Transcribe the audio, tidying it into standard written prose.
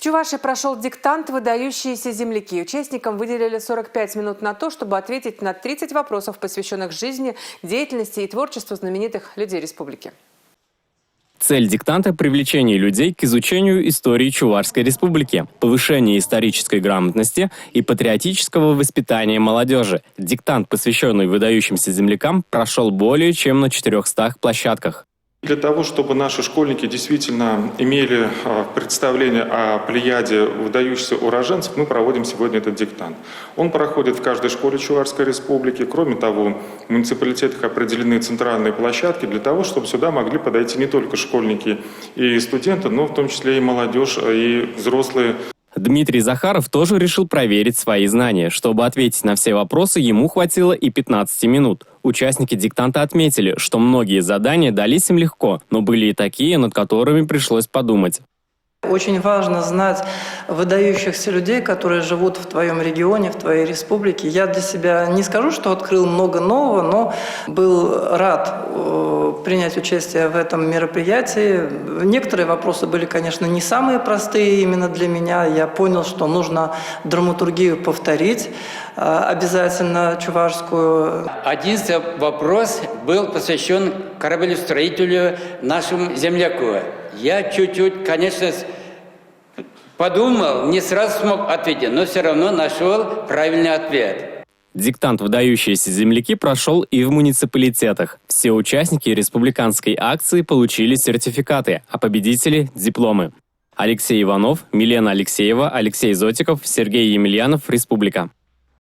Чувашии прошел диктант «Выдающиеся земляки». Участникам выделили 45 минут на то, чтобы ответить на 30 вопросов, посвященных жизни, деятельности и творчеству знаменитых людей республики. Цель диктанта – привлечение людей к изучению истории Чувашской республики, повышение исторической грамотности и патриотического воспитания молодежи. Диктант, посвященный выдающимся землякам, прошел более чем на 400 площадках. Для того, чтобы наши школьники действительно имели представление о плеяде выдающихся уроженцев, мы проводим сегодня этот диктант. Он проходит в каждой школе Чувашской республики. Кроме того, в муниципалитетах определены центральные площадки для того, чтобы сюда могли подойти не только школьники и студенты, но в том числе и молодежь, и взрослые. Дмитрий Захаров тоже решил проверить свои знания. Чтобы ответить на все вопросы, ему хватило и 15 минут. Участники диктанта отметили, что многие задания дались им легко, но были и такие, над которыми пришлось подумать. Очень важно знать выдающихся людей, которые живут в твоем регионе, в твоей республике. Я для себя не скажу, что открыл много нового, но был рад принять участие в этом мероприятии. Некоторые вопросы были, конечно, не самые простые именно для меня. Я понял, что нужно драматургию повторить, обязательно чувашскую. 11 вопрос был посвящен кораблестроителю, нашему земляку. Я чуть-чуть, конечно, подумал, не сразу смог ответить, но все равно нашел правильный ответ. Диктант «Выдающиеся земляки» прошел и в муниципалитетах. Все участники республиканской акции получили сертификаты, а победители – дипломы. Алексей Иванов, Милена Алексеева, Алексей Зотиков, Сергей Емельянов, Республика.